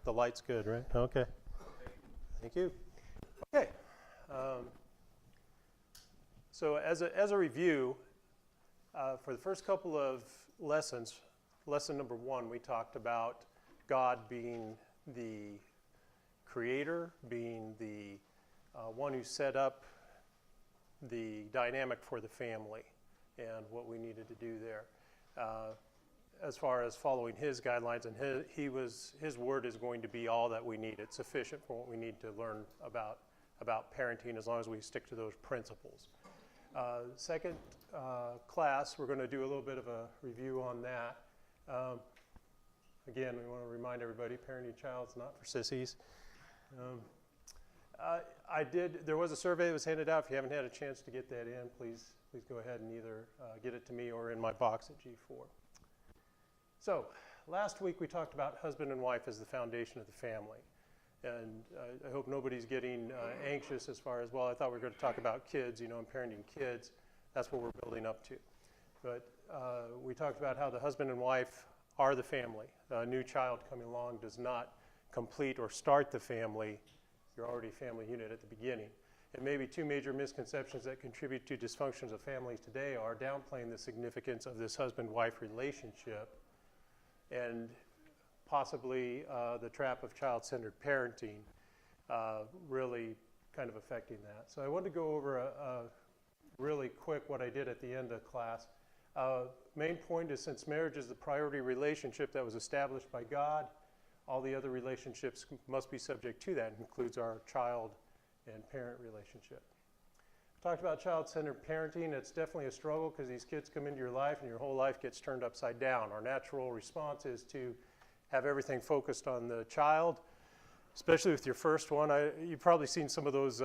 The light's good, right? Okay. Thank you. Okay. So as a review, for the first couple of lessons, lesson number 1, we talked about God being the creator, being the one who set up the dynamic for the family and what we needed to do there. As far as following his guidelines, and his word is going to be all that we need. It's sufficient for what we need to learn about parenting, as long as we stick to those principles. Second class, we're going to do a little bit of a review on that. Again, we want to remind everybody, parenting a child is not for sissies. There was a survey that was handed out. If you haven't had a chance to get that in, please go ahead and either get it to me or in my box at G4. So last week we talked about husband and wife as the foundation of the family. And I hope nobody's getting anxious as far as, well, I thought we were going to talk about kids, and parenting kids. That's what we're building up to. But we talked about how the husband and wife are the family. A new child coming along does not complete or start the family. You're already a family unit at the beginning. And maybe 2 major misconceptions that contribute to dysfunctions of families today are downplaying the significance of this husband-wife relationship and possibly the trap of child-centered parenting really kind of affecting that. So I wanted to go over really quick what I did at the end of class. Main point is, since marriage is the priority relationship that was established by God, all the other relationships must be subject to that. It includes our child and parent relationship. Talked about child-centered parenting. It's definitely a struggle because these kids come into your life and your whole life gets turned upside down. Our natural response is to have everything focused on the child, especially with your first one. You've probably seen some of those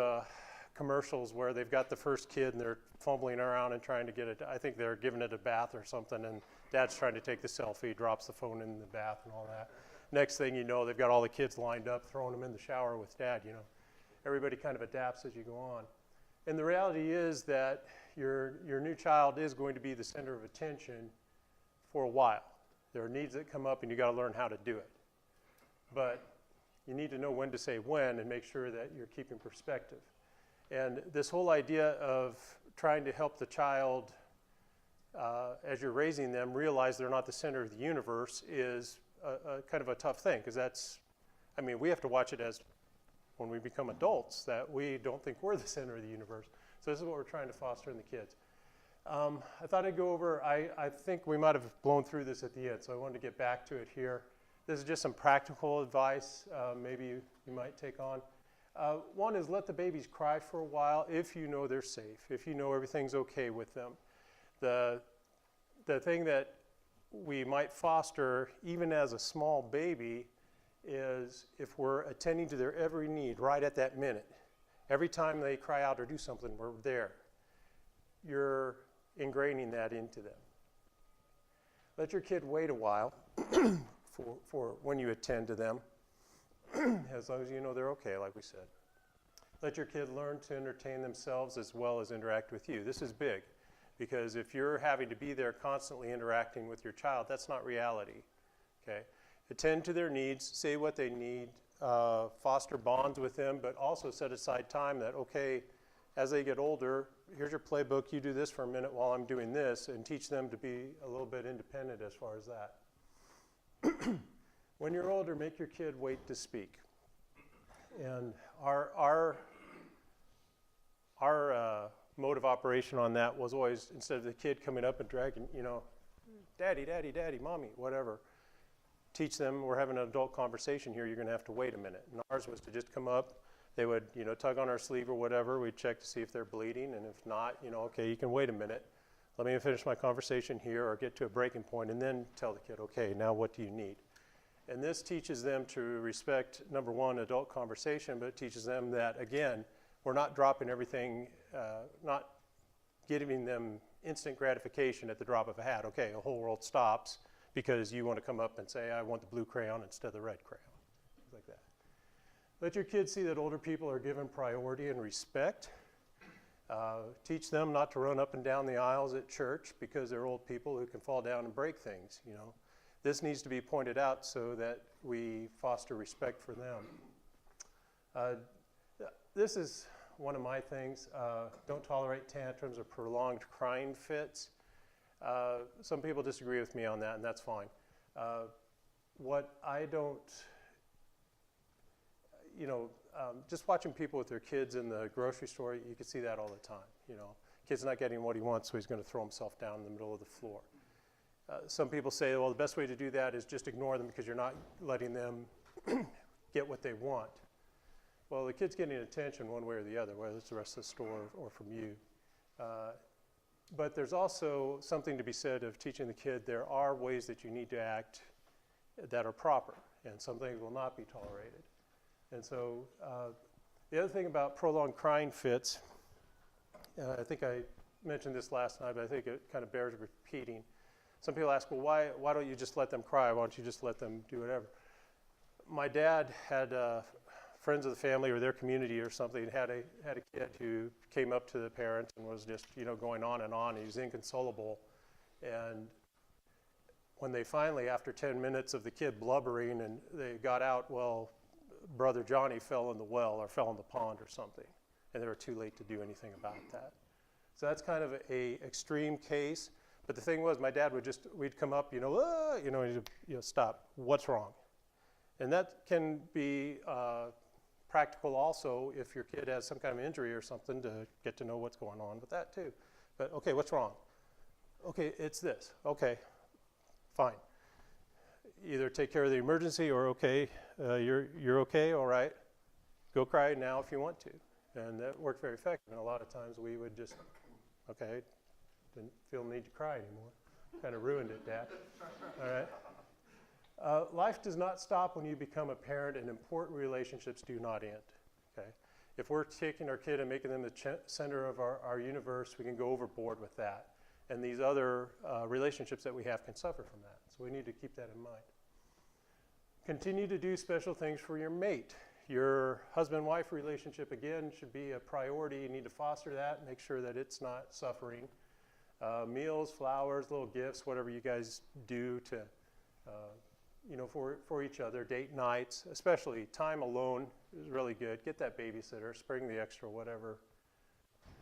commercials where they've got the first kid and they're fumbling around and trying to get it. I think they're giving it a bath or something, and dad's trying to take the selfie, drops the phone in the bath and all that. Next thing you know, they've got all the kids lined up, throwing them in the shower with dad. Everybody kind of adapts as you go on. And the reality is that your new child is going to be the center of attention for a while. There are needs that come up and you got to learn how to do it. But you need to know when to say when and make sure that you're keeping perspective. And this whole idea of trying to help the child as you're raising them realize they're not the center of the universe is a kind of a tough thing, because we have to watch it as when we become adults, that we don't think we're the center of the universe. So this is what we're trying to foster in the kids. I thought I'd go over, I think we might have blown through this at the end, so I wanted to get back to it here. This is just some practical advice maybe you might take on. One is, let the babies cry for a while if you know they're safe, if you know everything's okay with them. The thing that we might foster, even as a small baby, is if we're attending to their every need right at that minute. Every time they cry out or do something, we're there. You're ingraining that into them. Let your kid wait a while for when you attend to them, as long as you know they're okay, like we said. Let your kid learn to entertain themselves as well as interact with you. This is big, because if you're having to be there constantly interacting with your child, that's not reality, okay? Attend to their needs, say what they need, foster bonds with them, but also set aside time that, okay, as they get older, here's your playbook, you do this for a minute while I'm doing this, and teach them to be a little bit independent as far as that. When you're older, make your kid wait to speak. And our mode of operation on that was always, instead of the kid coming up and dragging, daddy, daddy, daddy, mommy, whatever, teach them, we're having an adult conversation here, you're going to have to wait a minute. And ours was to just come up, they would, tug on our sleeve or whatever, we'd check to see if they're bleeding, and if not, okay, you can wait a minute. Let me finish my conversation here or get to a breaking point, and then tell the kid, okay, now what do you need? And this teaches them to respect, number one, adult conversation, but it teaches them that, again, we're not dropping everything, not giving them instant gratification at the drop of a hat. Okay, the whole world stops because you want to come up and say, I want the blue crayon instead of the red crayon, things like that. Let your kids see that older people are given priority and respect. Teach them not to run up and down the aisles at church because they're old people who can fall down and break things, this needs to be pointed out so that we foster respect for them. This is one of my things. Don't tolerate tantrums or prolonged crying fits. Some people disagree with me on that, and that's fine. What I don't, just watching people with their kids in the grocery store, you can see that all the time. Kid's not getting what he wants, so he's going to throw himself down in the middle of the floor. Some people say, well, the best way to do that is just ignore them because you're not letting them get what they want. Well, the kid's getting attention one way or the other, whether it's the rest of the store or from you. But there's also something to be said of teaching the kid there are ways that you need to act that are proper, and some things will not be tolerated. And so the other thing about prolonged crying fits, I think I mentioned this last night, but I think it kind of bears repeating. Some people ask, well, why don't you just let them cry? Why don't you just let them do whatever? My dad had friends of the family or their community or something had a kid who came up to the parent and was just going on and on. He was inconsolable, and when they finally, after 10 minutes of the kid blubbering, and they got out, well, brother Johnny fell in the well or fell in the pond or something, and they were too late to do anything about that. So that's kind of a extreme case. But the thing was, my dad we'd come up, stop. What's wrong? And that can be practical also if your kid has some kind of injury or something, to get to know what's going on with that too. But okay, what's wrong? Okay, it's this. Okay, fine. Either take care of the emergency or okay, you're okay, all right. Go cry now if you want to. And that worked very effective. And a lot of times we would just, okay, didn't feel the need to cry anymore. Kind of ruined it, Dad. All right. Life does not stop when you become a parent, and important relationships do not end. Okay. If we're taking our kid and making them the center of our universe, we can go overboard with that. And these other relationships that we have can suffer from that. So we need to keep that in mind. Continue to do special things for your mate. Your husband-wife relationship, again, should be a priority. You need to foster that, make sure that it's not suffering. Meals, flowers, little gifts, whatever you guys do to, for each other. Date nights, especially time alone is really good. Get that babysitter, spring the extra whatever,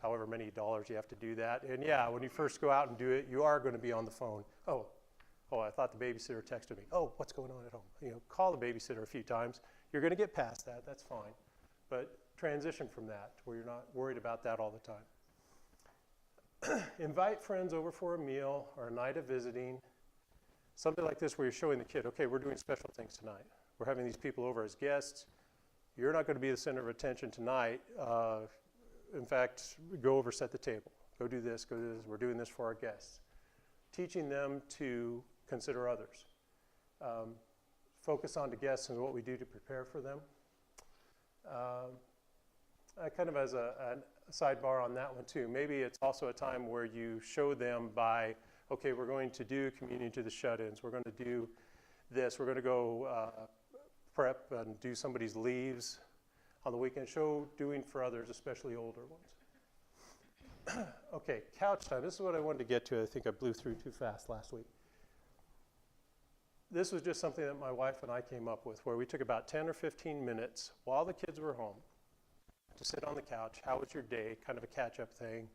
however many dollars you have to do that. And yeah, when you first go out and do it, you are going to be on the phone. Oh, I thought the babysitter texted me. Oh, what's going on at home? Call the babysitter a few times. You're going to get past that. That's fine. But transition from that to where you're not worried about that all the time. Invite friends over for a meal or a night of visiting. Something like this where you're showing the kid, okay, we're doing special things tonight. We're having these people over as guests. You're not going to be the center of attention tonight. In fact, go over, set the table. Go do this, go do this. We're doing this for our guests. Teaching them to consider others. Focus on the guests and what we do to prepare for them. Kind of as a sidebar on that one too, maybe it's also a time where you show them by, okay, we're going to do communion to the shut-ins. We're going to do this. We're going to go prep and do somebody's leaves on the weekend. Show doing for others, especially older ones. Okay, couch time. This is what I wanted to get to. I think I blew through too fast last week. This was just something that my wife and I came up with, where we took about 10 or 15 minutes while the kids were home to sit on the couch. How was your day? Kind of a catch-up thing.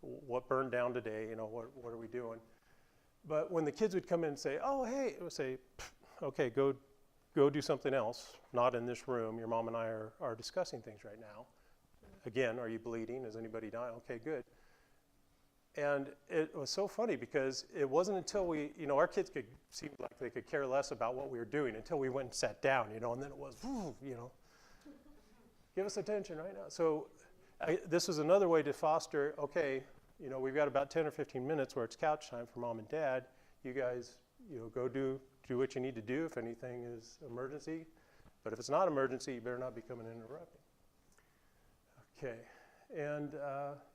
What burned down today? What are we doing? But when the kids would come in and say, oh, hey, it would say, okay, go do something else, not in this room. Your mom and I are discussing things right now. Again, are you bleeding? Is anybody dying? Okay, good. And it was so funny because it wasn't until we, our kids could seem like they could care less about what we were doing until we went and sat down, and then it was, give us attention right now. So this is another way to foster, okay, we've got about 10 or 15 minutes where it's couch time for mom and dad. You guys, go do what you need to do if anything is emergency. But if it's not emergency, you better not be coming in and interrupting. Okay. And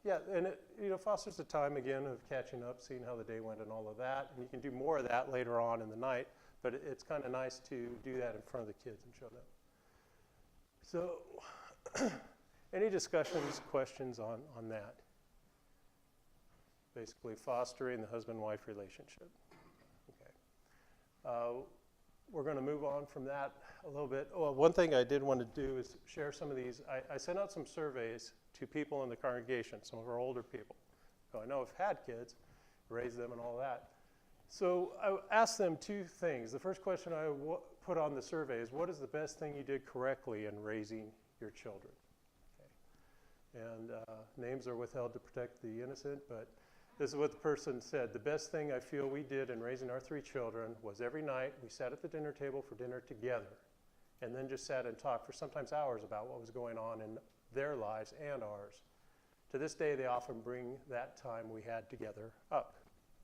and it fosters the time again of catching up, seeing how the day went and all of that. And you can do more of that later on in the night, but it's kind of nice to do that in front of the kids and show them. So any discussions, questions on that? Basically fostering the husband-wife relationship. Okay. We're going to move on from that a little bit. Well, one thing I did want to do is share some of these. I sent out some surveys to people in the congregation, some of our older people who I know have had kids, raised them and all that. So I asked them two things. The first question I put on the survey is, what is the best thing you did correctly in raising your children? Okay. And names are withheld to protect the innocent, but this is what the person said. The best thing I feel we did in raising our three children was every night we sat at the dinner table for dinner together and then just sat and talked for sometimes hours about what was going on in their lives and ours. To this day, they often bring that time we had together up.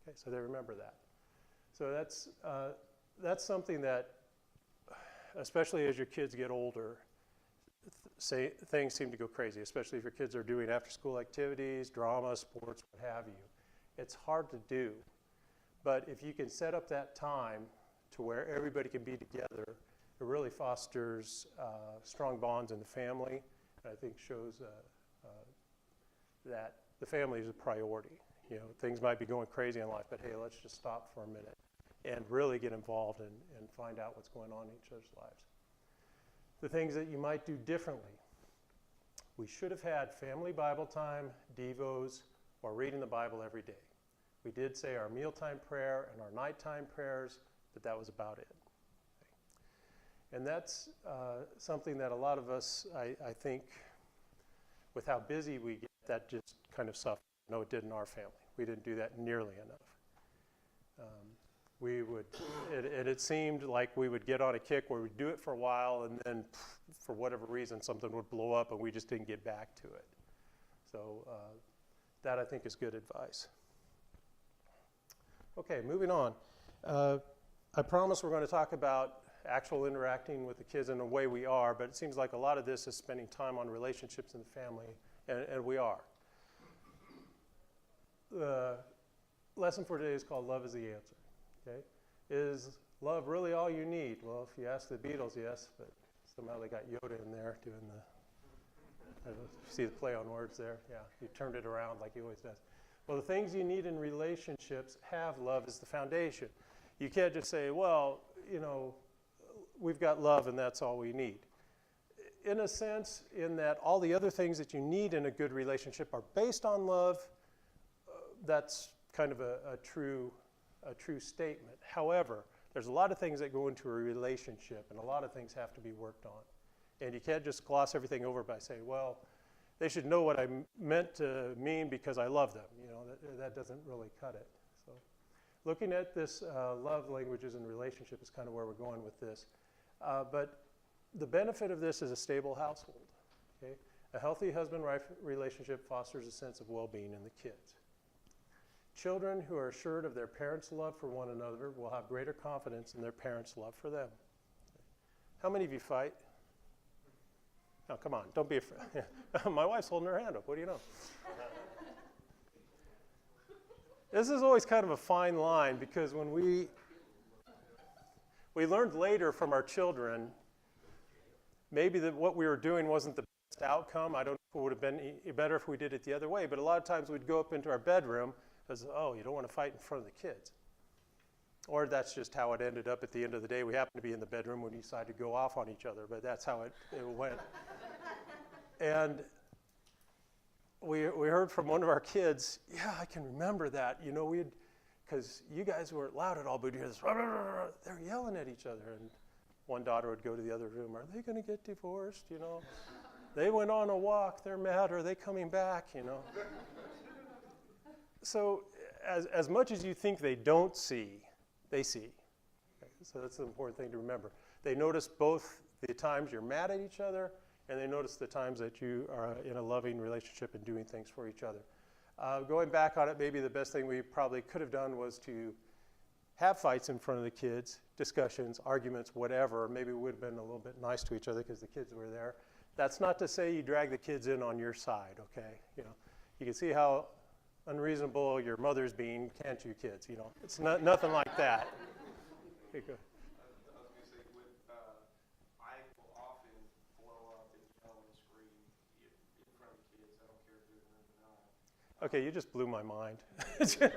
Okay, so they remember that. So that's something that, especially as your kids get older, things seem to go crazy, especially if your kids are doing after-school activities, drama, sports, what have you. It's hard to do, but if you can set up that time to where everybody can be together, it really fosters strong bonds in the family, and I think shows that the family is a priority. You know, things might be going crazy in life, but hey, let's just stop for a minute and really get involved and find out what's going on in each other's lives. The things that you might do differently. We should have had family Bible time, devos, or reading the Bible every day. We did say our mealtime prayer and our nighttime prayers, but that was about it. Okay. And that's something that a lot of us, I think, with how busy we get, that just kind of suffered. No, it did in our family. We didn't do that nearly enough. It seemed like we would get on a kick where we'd do it for a while and then for whatever reason something would blow up and we just didn't get back to it. So that I think is good advice. Okay, moving on. I promise we're going to talk about actual interacting with the kids in the way we are, but it seems like a lot of this is spending time on relationships in the family, and we are. The lesson for today is called Love is the Answer. Okay? Is love really all you need? Well, if you ask the Beatles, yes, but somehow they got Yoda in there doing the, see the play on words there? Yeah, he turned it around like he always does. Well, the things you need in relationships have love as the foundation. You can't just say, well, you know, we've got love and that's all we need. In a sense, in that all the other things that you need in a good relationship are based on love, that's kind of a true statement. However, there's a lot of things that go into a relationship and a lot of things have to be worked on. And you can't just gloss everything over by saying, well, they should know what I meant to mean because I love them. You know, that doesn't really cut it. So looking at this love languages and relationship is kind of where we're going with this. But the benefit of this is a stable household. Okay? A healthy husband-wife relationship fosters a sense of well-being in the kids. Children who are assured of their parents' love for one another will have greater confidence in their parents' love for them. How many of you fight? Oh, come on, don't be afraid. My wife's holding her hand up. What do you know? This is always kind of a fine line because when we learned later from our children, maybe that what we were doing wasn't the best outcome. I don't know if it would have been better if we did it the other way, but a lot of times we'd go up into our bedroom because, oh, you don't want to fight in front of the kids. Or that's just how it ended up at the end of the day. We happened to be in the bedroom when we decided to go off on each other, but that's how it went. And we heard from one of our kids, yeah, I can remember that. You know, because you guys weren't loud at all, but you hear this, rah, rah, rah, rah. They're yelling at each other. And one daughter would go to the other room, are they going to get divorced, you know? They went on a walk, they're mad, are they coming back, you know? So as much as you think they don't see, they see. Okay, so that's an important thing to remember. They notice both the times you're mad at each other and they notice the times that you are in a loving relationship and doing things for each other. Going back on it, maybe the best thing we probably could have done was to have fights in front of the kids, discussions, arguments, whatever. Maybe we would have been a little bit nice to each other because the kids were there. That's not to say you drag the kids in on your side, okay? You know, you can see how unreasonable your mother's being, can't you, kids? You know, it's nothing like that. Okay, go. I was going to say, I will often blow up and yell and scream in front of kids. I don't care if they're in or not. Okay, you just blew my mind. It's not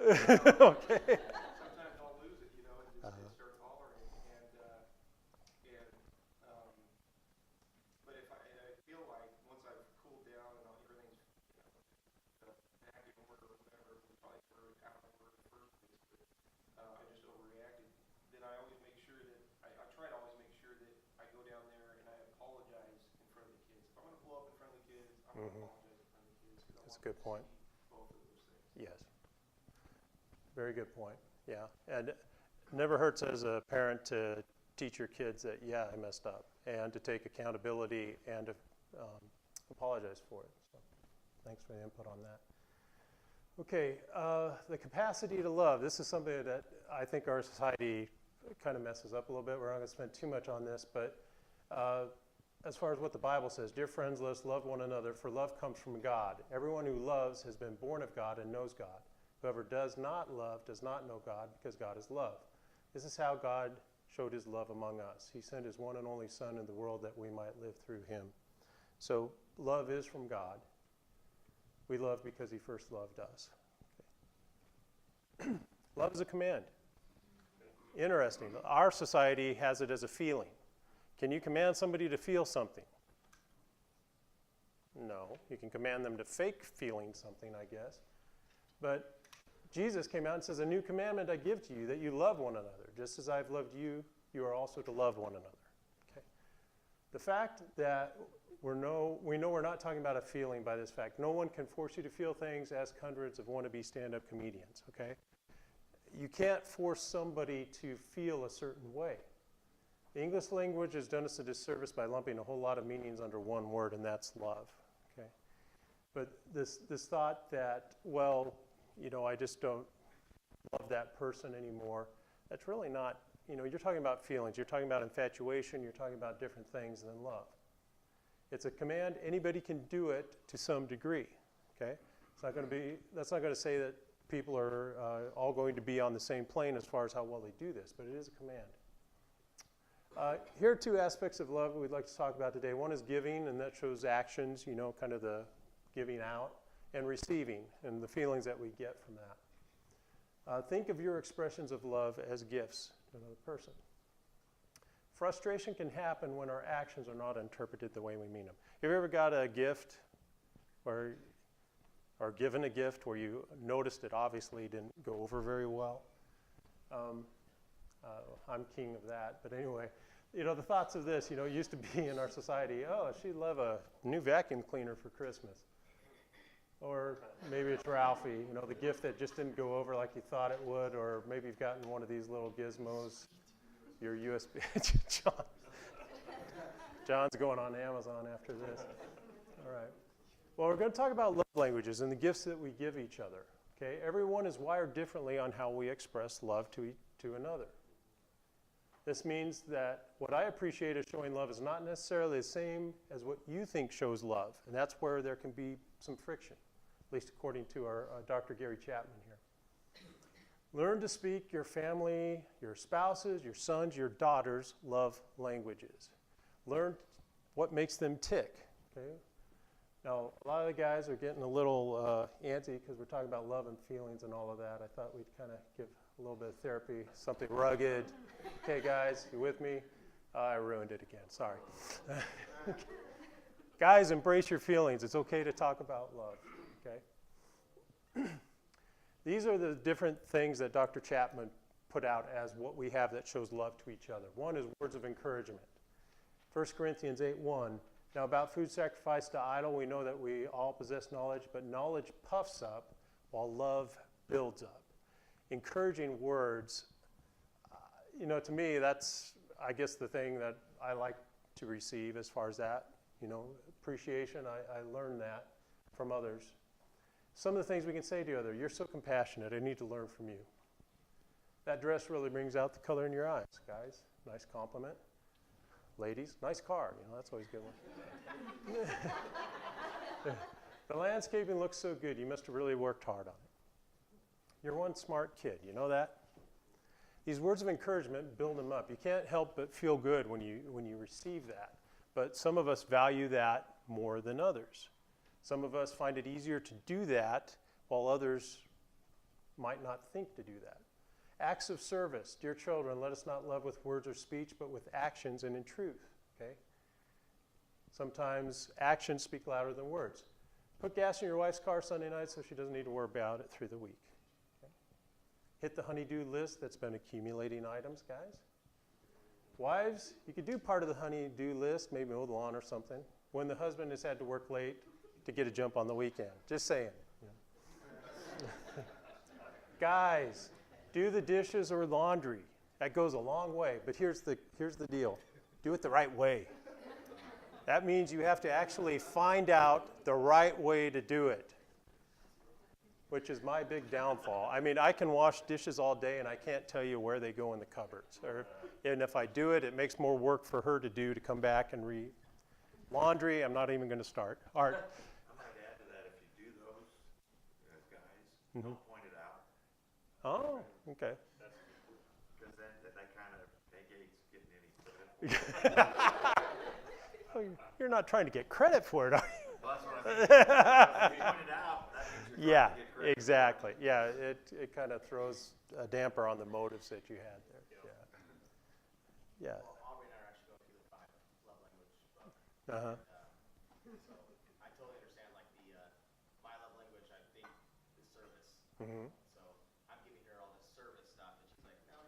awkward. Okay. I'm Mhm. apologize in front of the kids. 'Cause I That's a want good them to point. see both of those things. Yes. Very good point. Yeah. And it never hurts as a parent to teach your kids that, yeah, I messed up, and to take accountability and to apologize for it. So thanks for the input on that. Okay, the capacity to love. This is something that I think our society kind of messes up a little bit. We're not going to spend too much on this, but as far as what the Bible says, dear friends, let us love one another, for love comes from God. Everyone who loves has been born of God and knows God. Whoever does not love does not know God, because God is love. This is how God showed his love among us. He sent his one and only Son in the world that we might live through him. So love is from God. We love because he first loved us. Okay. Love is a command. Interesting. Our society has it as a feeling. Can you command somebody to feel something? No. You can command them to fake feeling something, I guess. But Jesus came out and says, a new commandment I give to you, that you love one another. Just as I've loved you, you are also to love one another. Okay. The fact that we know we're not talking about a feeling by this fact. No one can force you to feel things. Ask hundreds of wannabe stand-up comedians, okay? You can't force somebody to feel a certain way. The English language has done us a disservice by lumping a whole lot of meanings under one word, and that's love, okay? But this thought that, well, I just don't love that person anymore, that's really not, you're talking about feelings. You're talking about infatuation. You're talking about different things than love. It's a command. Anybody can do it to some degree, okay? That's not going to say that people are all going to be on the same plane as far as how well they do this, but it is a command. Here are two aspects of love we'd like to talk about today. One is giving, and that shows actions, kind of the giving out, and receiving, and the feelings that we get from that. Think of your expressions of love as gifts to another person. Frustration can happen when our actions are not interpreted the way we mean them. Have you ever got a gift or given a gift where you noticed it obviously didn't go over very well? I'm king of that. But anyway, the thoughts of this, used to be in our society, oh, she'd love a new vacuum cleaner for Christmas. Or maybe it's Ralphie, the gift that just didn't go over like you thought it would, or maybe you've gotten one of these little gizmos, your USB. John's going on Amazon after this. All right. Well, we're going to talk about love languages and the gifts that we give each other. Okay? Everyone is wired differently on how we express love to another. This means that what I appreciate as showing love is not necessarily the same as what you think shows love, and that's where there can be some friction, at least according to our Dr. Gary Chapman here. Learn to speak your family, your spouses, your sons, your daughters' love languages. Learn what makes them tick. Okay? Now, a lot of the guys are getting a little antsy because we're talking about love and feelings and all of that. I thought we'd kind of give a little bit of therapy, something rugged. Okay, guys, you with me? I ruined it again. Sorry. Guys, embrace your feelings. It's okay to talk about love. Okay? These are the different things that Dr. Chapman put out as what we have that shows love to each other. One is words of encouragement. 1 Corinthians 8:1. Now about food sacrificed to idol, we know that we all possess knowledge, but knowledge puffs up while love builds up. Encouraging words, to me, that's, I guess, the thing that I like to receive as far as that. Appreciation, I learned that from others. Some of the things we can say to each other, you're so compassionate, I need to learn from you. That dress really brings out the color in your eyes, guys. Nice compliment. Ladies, nice car, that's always a good one. The landscaping looks so good, you must have really worked hard on it. You're one smart kid, you know that? These words of encouragement build them up. You can't help but feel good when you receive that. But some of us value that more than others. Some of us find it easier to do that, while others might not think to do that. Acts of service. Dear children, let us not love with words or speech, but with actions and in truth. Okay? Sometimes actions speak louder than words. Put gas in your wife's car Sunday night so she doesn't need to worry about it through the week. Okay? Hit the honey-do list that's been accumulating items, guys. Wives, you could do part of the honey-do list, maybe mow the lawn or something. When the husband has had to work late, to get a jump on the weekend. Just saying. Guys, do the dishes or laundry. That goes a long way. But here's the deal. Do it the right way. That means you have to actually find out the right way to do it, which is my big downfall. I mean, I can wash dishes all day, and I can't tell you where they go in the cupboards. And if I do it, it makes more work for her to do to come back and read. Laundry, I'm not even going to start. Art. I might add to that, if you do those, guys, don't point it out. Oh, okay. Because then that kind of negates getting any credit. Oh, you're not trying to get credit for it, are you? Well, that's what I mean. If you point it out, that means you're Yeah, trying to get credit. exactly. Yeah, it kind of throws a damper on the motives that you had there. Yeah. Well, Aubrey and I are actually going through the 5 love language book. Yeah. Uh-huh. So I totally understand, like, my love language, I think, is service. Mm-hmm. So I'm giving her all this service stuff, and she's like, no.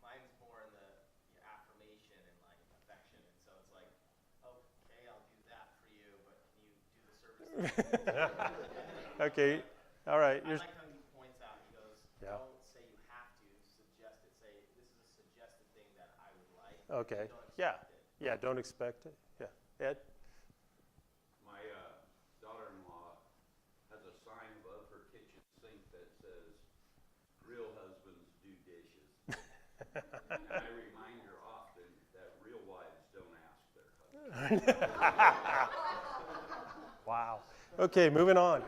Mine's more in the affirmation and, like, affection. And so it's like, okay, I'll do that for you, but can you do the service thing? Okay. All right. I like how he points out, he goes, Yeah. don't say you have to, suggest it. Say, this is a suggested thing that I would like. Okay. Don't expect Yeah. it. Yeah. Don't expect it. Yeah. Ed. My daughter-in-law has a sign above her kitchen sink that says, "Real husbands do dishes." And I remind her often that real wives don't ask their husbands. Wow. Okay, moving on.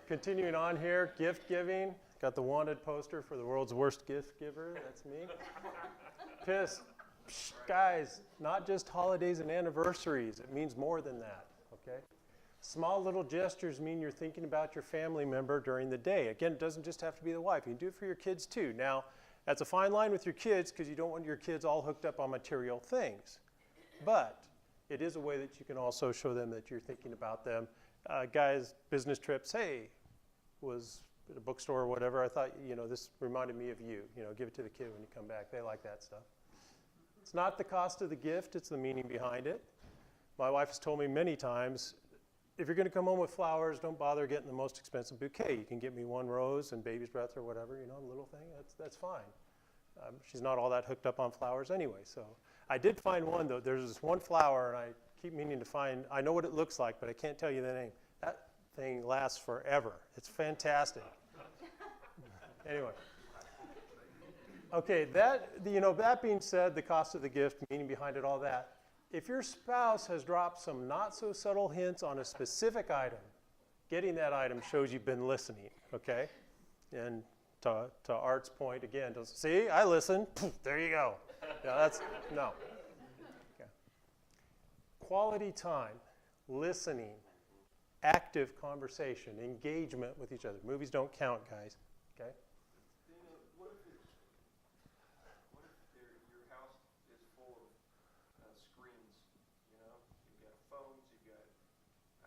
Continuing on here, gift giving. Got the wanted poster for the world's worst gift giver. That's me. Piss. Psh, guys, not just holidays and anniversaries. It means more than that, okay? Small little gestures mean you're thinking about your family member during the day. Again, it doesn't just have to be the wife. You can do it for your kids too. Now, that's a fine line with your kids because you don't want your kids all hooked up on material things. But it is a way that you can also show them that you're thinking about them. Guys, business trips, hey, was at a bookstore or whatever, I thought, this reminded me of you. Give it to the kid when you come back. They like that stuff. It's not the cost of the gift, it's the meaning behind it. My wife has told me many times, if you're going to come home with flowers, don't bother getting the most expensive bouquet. You can get me one rose and baby's breath or whatever, a little thing, that's fine. She's not all that hooked up on flowers anyway. So I did find one, though. There's this one flower, and I keep meaning to find, I know what it looks like, but I can't tell you the name. That thing lasts forever. It's fantastic. Anyway. Okay, that being said, the cost of the gift, meaning behind it, all that. If your spouse has dropped some not so subtle hints on a specific item, getting that item shows you've been listening, okay? And to Art's point, again, see, I listen, poof, there you go. Yeah, no. Okay. Quality time, listening, active conversation, engagement with each other. Movies don't count, guys, okay? What if your house is full of screens? You've got phones, you've got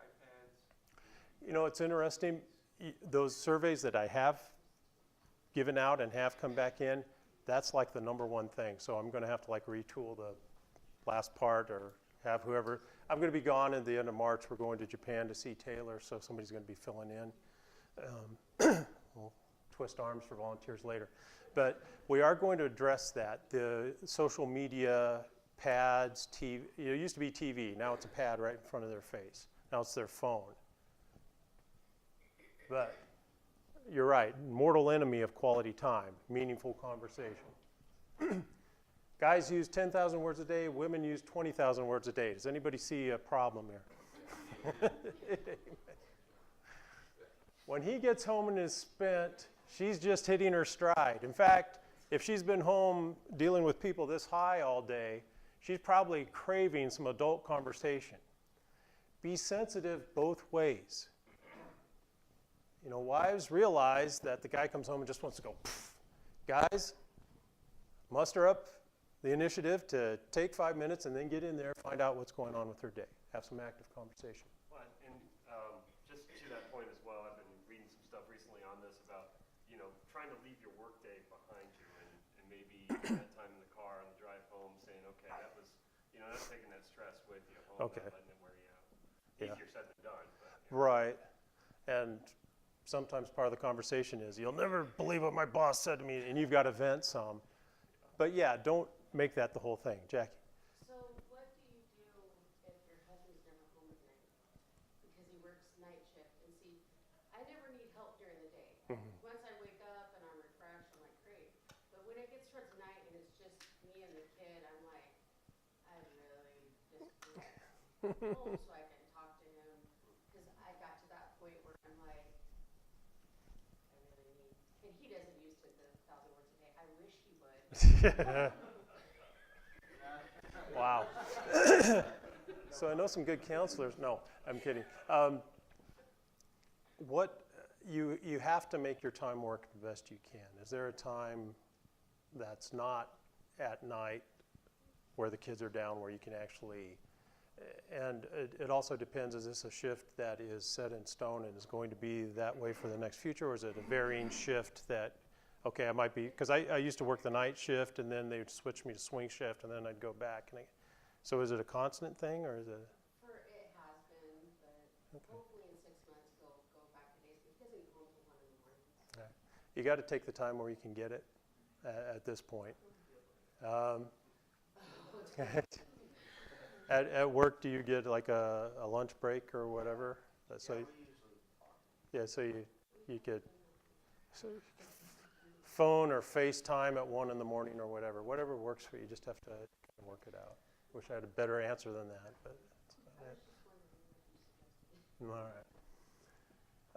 iPads. It's interesting. Those surveys that I have given out and have come back in, that's like the number one thing. So I'm going to have to retool the last part or have whoever. I'm going to be gone at the end of March. We're going to Japan to see Taylor, so somebody's going to be filling in. We'll twist arms for volunteers later. But we are going to address that. The social media, pads, TV. It used to be TV. Now it's a pad right in front of their face. Now it's their phone. But you're right. Mortal enemy of quality time, meaningful conversation. Guys use 10,000 words a day. Women use 20,000 words a day. Does anybody see a problem there? When he gets home and is spent, she's just hitting her stride. In fact, if she's been home dealing with people this high all day, she's probably craving some adult conversation. Be sensitive both ways. Wives realize that the guy comes home and just wants to go, pfft. Guys, muster up the initiative to take 5 minutes and then get in there, find out what's going on with her day. Have some active conversation. Well, and just to that point as well, I've been reading some stuff recently on this about, trying to leave your workday behind you and maybe that time in the car on the drive home saying, okay, that was, not taking that stress with you home, Okay. not letting it wear you Yeah. Easier said than done. But, Right. And sometimes part of the conversation is, you'll never believe what my boss said to me, and you've got to vent some. But yeah, don't make that the whole thing. Jackie? So what do you do if your husband's never home at night? Because he works night shift. And see, I never need help during the day. Once I wake up and I'm refreshed, I'm like, great. But when it gets towards night and it's just me and the kid, I'm like, I really just home so I can talk to him. Because I got to that point where I'm like, I really need, and he doesn't use to the 1,000 words a day. I wish he would. Wow. So I know some good counselors. No, I'm kidding. You have to make your time work the best you can. Is there a time that's not at night where the kids are down where you can actually, and it also depends, is this a shift that is set in stone and is going to be that way for the next future, or is it a varying shift that, okay, I might be, because I used to work the night shift and then they would switch me to swing shift and then I'd go back. So is it a constant thing, or is it? It has been, but hopefully in 6 months he'll go back to days. He doesn't get home till 1 in the morning. You got to take the time where you can get it at this point. At work, do you get like a lunch break or whatever? So so you could phone or FaceTime at 1 in the morning or whatever works for you. You just have to kind of work it out. Wish I had a better answer than that, but that's about it.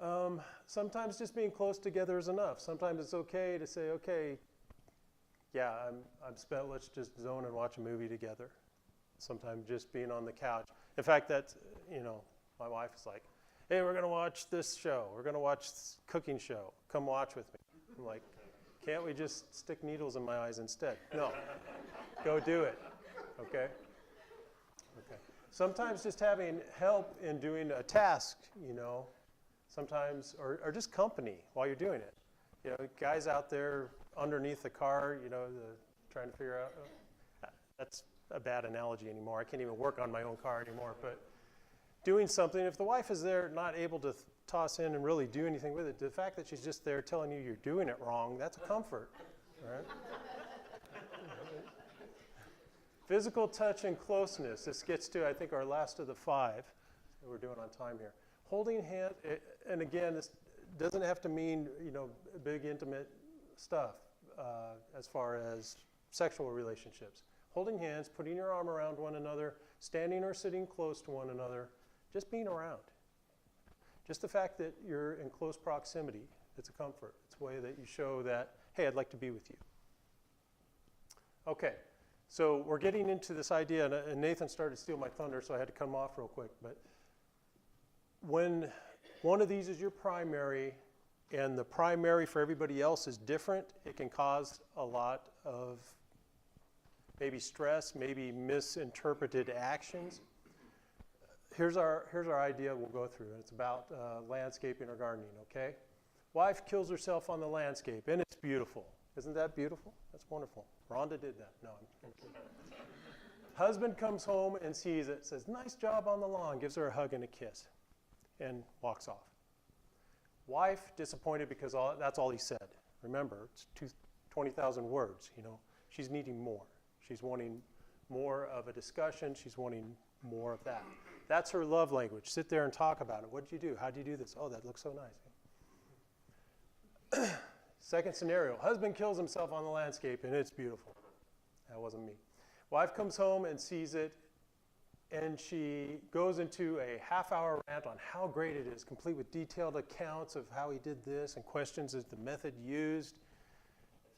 All right. Sometimes just being close together is enough. Sometimes it's okay to say, okay, yeah, I'm spent, let's just zone and watch a movie together. Sometimes just being on the couch. In fact, that's, my wife is like, hey, we're going to watch this show. We're going to watch this cooking show. Come watch with me. I'm like, can't we just stick needles in my eyes instead? No, go do it, okay? Okay. Sometimes just having help in doing a task, sometimes, or just company while you're doing it. Guys out there underneath the car, trying to figure out, that's a bad analogy anymore. I can't even work on my own car anymore, but doing something, if the wife is there not able to toss in and really do anything with it, the fact that she's just there telling you you're doing it wrong, that's a comfort, right? Physical touch and closeness. This gets to, I think, our last of the 5 that we're doing on time here. Holding hand, and again, this doesn't have to mean, big intimate stuff as far as sexual relationships. Holding hands, putting your arm around one another, standing or sitting close to one another, just being around. Just the fact that you're in close proximity, it's a comfort. It's a way that you show that, hey, I'd like to be with you. Okay, so we're getting into this idea, and Nathan started to steal my thunder, so I had to come off real quick. But when one of these is your primary, and the primary for everybody else is different, it can cause a lot of maybe stress, maybe misinterpreted actions. Here's our idea we'll go through, and it's about landscaping or gardening, okay? Wife kills herself on the landscape, and it's beautiful. Isn't that beautiful? That's wonderful. Rhonda did that. No, I'm kidding. Husband comes home and sees it, says, nice job on the lawn, gives her a hug and a kiss, and walks off. Wife disappointed because that's all he said. Remember, it's 20,000 words, She's needing more. She's wanting more of a discussion. She's wanting more of that. That's her love language. Sit there and talk about it. What did you do? How did you do this? Oh, that looks so nice. Second scenario, husband kills himself on the landscape, and it's beautiful. That wasn't me. Wife comes home and sees it, and she goes into a half-hour rant on how great it is, complete with detailed accounts of how he did this and questions is the method used.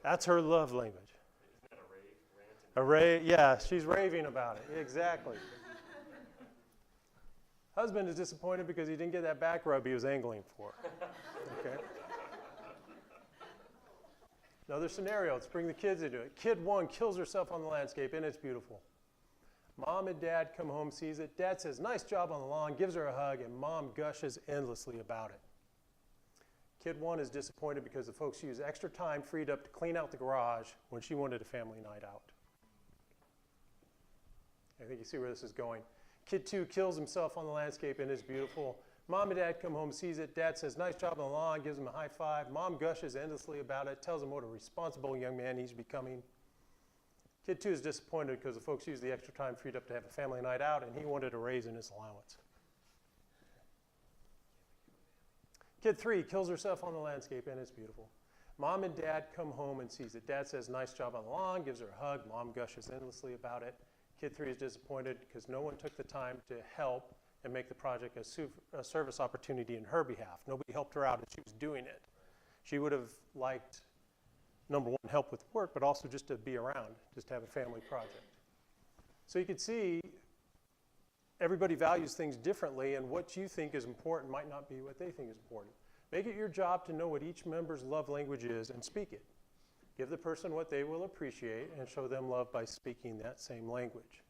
That's her love language. Isn't that a rave? Yeah, she's raving about it. Exactly. Husband is disappointed because he didn't get that back rub he was angling for. Okay. Another scenario, let's bring the kids into it. Kid 1 kills herself on the landscape, and it's beautiful. Mom and dad come home, sees it. Dad says, nice job on the lawn, gives her a hug, and mom gushes endlessly about it. Kid 1 is disappointed because the folks used extra time freed up to clean out the garage when she wanted a family night out. I think you see where this is going. Kid 2 kills himself on the landscape and is beautiful. Mom and dad come home, sees it. Dad says, nice job on the lawn, gives him a high five. Mom gushes endlessly about it, tells him what a responsible young man he's becoming. Kid 2 is disappointed because the folks used the extra time freed up to have a family night out, and he wanted a raise in his allowance. Kid 3 kills herself on the landscape, and it's beautiful. Mom and dad come home and sees it. Dad says, nice job on the lawn, gives her a hug. Mom gushes endlessly about it. Kid 3 is disappointed because no one took the time to help and make the project a service opportunity in her behalf. Nobody helped her out as she was doing it. She would have liked, number one, help with work, but also just to be around, just to have a family project. So you can see everybody values things differently, and what you think is important might not be what they think is important. Make it your job to know what each member's love language is and speak it. Give the person what they will appreciate and show them love by speaking that same language.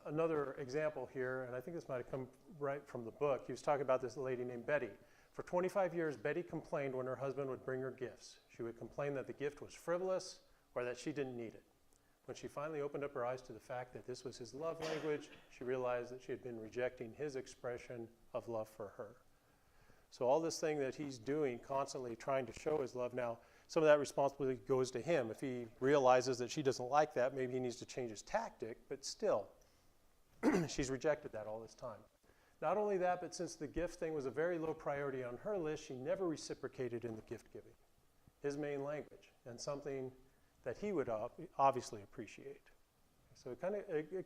Another example here, and I think this might have come right from the book. He was talking about this lady named Betty. For 25 years, Betty complained when her husband would bring her gifts. She would complain that the gift was frivolous or that she didn't need it. When she finally opened up her eyes to the fact that this was his love language, she realized that she had been rejecting his expression of love for her. So all this thing that he's doing, constantly trying to show his love, now some of that responsibility goes to him. If he realizes that she doesn't like that, maybe he needs to change his tactic, but still, she's rejected that all this time. Not only that, but since the gift thing was a very low priority on her list, she never reciprocated in the gift giving, his main language, and something that he would obviously appreciate. So it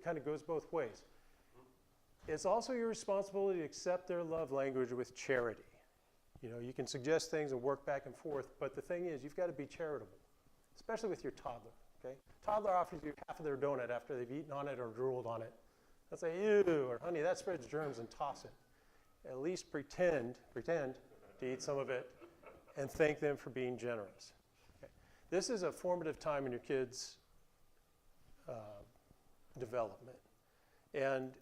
kind of goes both ways. It's also your responsibility to accept their love language with charity. You know, you can suggest things and work back and forth, but the thing is, you've got to be charitable, especially with your toddler, okay? Toddler offers you half of their donut after they've eaten on it or drooled on it. They'll say, ew, or honey, that spreads germs, and toss it. At least pretend to eat some of it and thank them for being generous. Okay? This is a formative time in your kids' development. And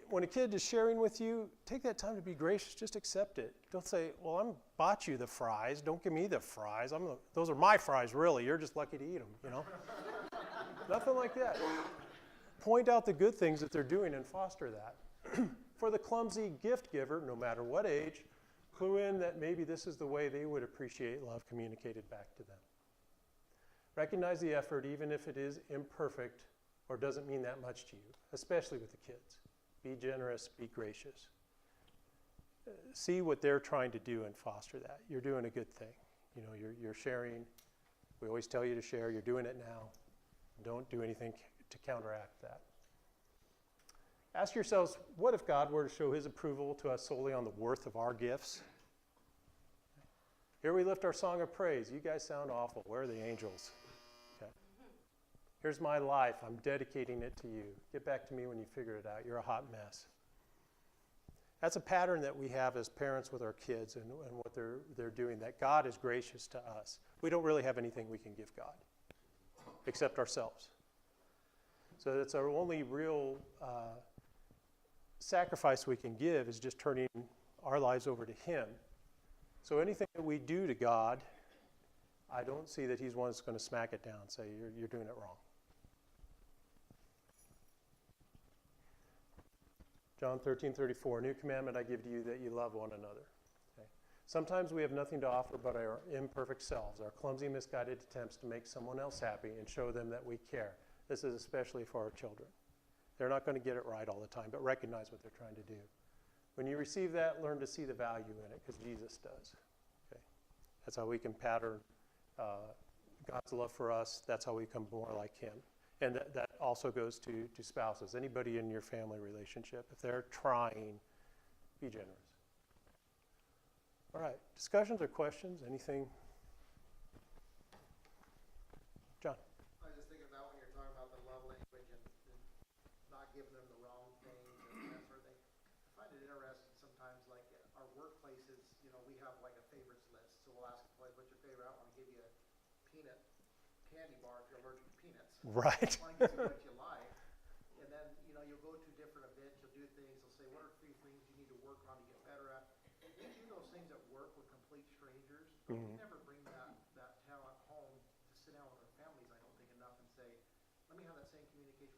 when a kid is sharing with you, take that time to be gracious. Just accept it. Don't say, well, I bought you the fries. Don't give me the fries. Those are my fries, really. You're just lucky to eat them, you know? Nothing like that. Point out the good things that they're doing and foster that. For the clumsy gift giver, no matter what age, clue in that maybe this is the way they would appreciate love communicated back to them. Recognize the effort, even if it is imperfect or doesn't mean that much to you, especially with the kids. Be generous, be gracious. See what they're trying to do and foster that. You're doing a good thing. You know, you're sharing. We always tell you to share. You're doing it now. Don't do anything to counteract that. Ask yourselves, what if God were to show his approval to us solely on the worth of our gifts? Here we lift our song of praise. You guys sound awful. Where are the angels? Okay. Here's my life. I'm dedicating it to you. Get back to me when you figure it out. You're a hot mess. That's a pattern that we have as parents with our kids and what they're doing, that God is gracious to us. We don't really have anything we can give God except ourselves. So that's our only real sacrifice we can give, is just turning our lives over to him. So anything that we do to God, I don't see that he's one that's going to smack it down and say, you're doing it wrong. John 13:34, new commandment I give to you, that you love one another. Okay. Sometimes we have nothing to offer but our imperfect selves, our clumsy, misguided attempts to make someone else happy and show them that we care. This is especially for our children. They're not going to get it right all the time, but recognize what they're trying to do. When you receive that, learn to see the value in it, because Jesus does. Okay? That's how we can pattern God's love for us. That's how we become more like him. And that also goes to spouses. Anybody in your family relationship, if they're trying, be generous. All right, discussions or questions? Anything? John? I was just thinking about when you're talking about the love language and not giving them the wrong things and that sort of thing. I find it interesting sometimes, like our workplaces, you know, we have like a favorites list. So we'll ask, like, what's your favorite? I want to give you a peanut candy bar if you're allergic to peanuts. Right. I want to give you what you like. And then, you know, you'll go to different events, you'll do things, they'll say, what are 3 things you need to work on to get better at? We do those things at work with complete strangers, but we never bring that talent home to sit down with our families, I don't think, enough and say, let me have that same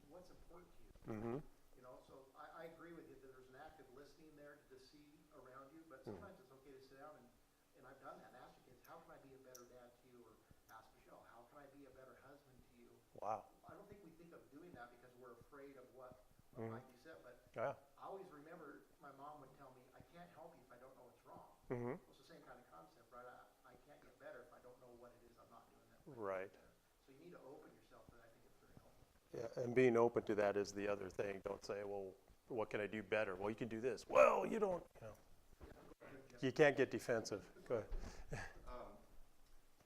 what's important to you. Mm-hmm. You know, so I agree with you that there's an active listening there to see around you, but sometimes it's okay to sit down and I've done that, ask your kids, how can I be a better dad to you? Or ask Michelle, how can I be a better husband to you? Wow. I don't think we think of doing that because we're afraid of what Mhm. might be said, but Yeah. I always remember my mom would tell me, I can't help you if I don't know what's wrong. Mm-hmm. Well, it's the same kind of concept, right? I can't get better if I don't know what it is I'm not doing that. Right. So you need to open yourself to that. I think it's very helpful. Yeah, and being open to that is the other thing. Don't say, well, what can I do better? Well, you can do this. Well, you don't, you can't get defensive. Go ahead.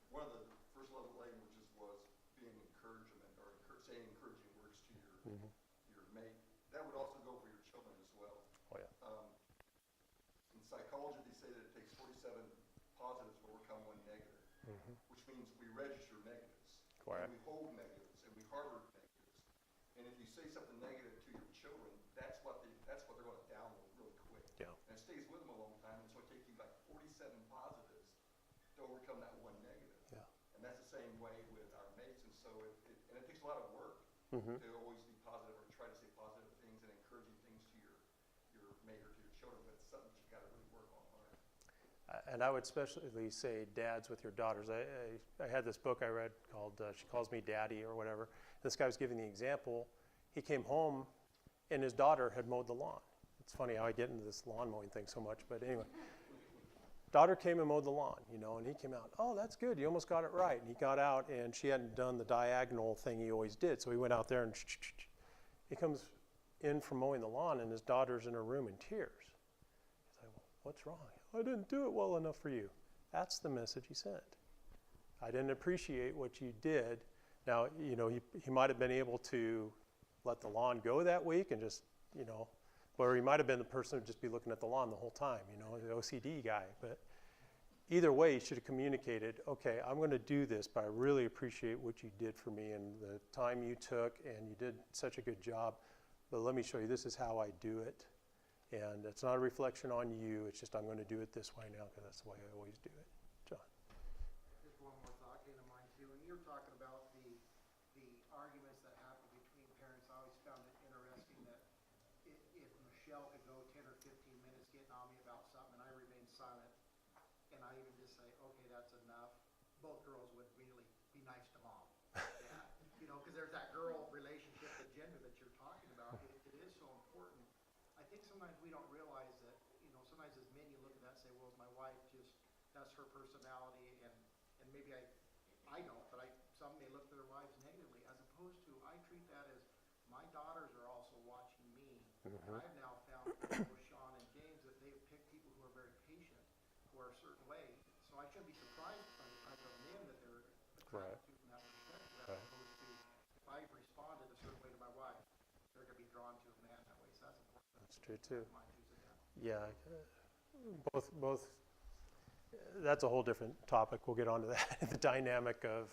One of the first love languages was being encouragement or saying encouraging words to your Mhm. your mate. That would also go for your children as well. Oh, yeah. In psychology, they say that it takes 47 positives to overcome one negative, Mhm. which means we register negatives, Correct. and we hold negatives, and we harbor negatives. And if you say something negative to your children, that's what they're going to download really quick. Yeah. And it stays with them a long time, and so it takes you like 47 positives to overcome that one negative. Yeah. And that's the same way with our mates, and so it takes a lot of work Mhm. to always be positive or try to say positive things and encouraging things to your mate or to your children, but it's something that you got to really work on hard. And I would especially say dads with your daughters. I had this book I read called She Calls Me Daddy or whatever. This guy was giving the example. He came home and his daughter had mowed the lawn. It's funny how I get into this lawn mowing thing so much, but anyway. Daughter came and mowed the lawn, and he came out, oh, that's good, you almost got it right. And he got out and she hadn't done the diagonal thing he always did. So he went out there and he comes in from mowing the lawn and his daughter's in her room in tears. He's like, well, what's wrong? I didn't do it well enough for you. That's the message he sent. I didn't appreciate what you did. Now, he might have been able to let the lawn go that week and just, or he might have been the person who'd just be looking at the lawn the whole time, the OCD guy. But either way, he should have communicated, okay, I'm going to do this, but I really appreciate what you did for me and the time you took, and you did such a good job. But let me show you, this is how I do it. And it's not a reflection on you, it's just I'm going to do it this way now because that's the way I always do it. John. Just one more thought came to mind too, and you're talking about the arguments that happen between parents. I always found it interesting that if Michelle could go 10 or 15 minutes getting on me about something and I remain silent, and I even just say, okay, that's enough, both girls would really be nice to mom. Yeah, because there's that girl relationship, the gender that you're talking about. It is so important. I think sometimes we don't realize that, sometimes as men you look at that and say, well, my wife just, that's her personality, and maybe I don't, but some may look at their wives negatively, as opposed to I treat that as my daughters are also watching me. Mm-hmm. And I've now found, with Sean and James, that they've picked people who are very patient, who are a certain way. So I shouldn't be surprised by the type of men that they're attracted to from that perspective, as Right. opposed to if I responded a certain way to my wife, they're going to be drawn to a man that way. So that's important. That's true too. My two cents on that. Yeah, both. That's a whole different topic. We'll get onto that. The dynamic of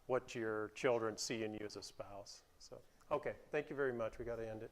what your children see in you as a spouse. So, okay, thank you very much. We got to end it.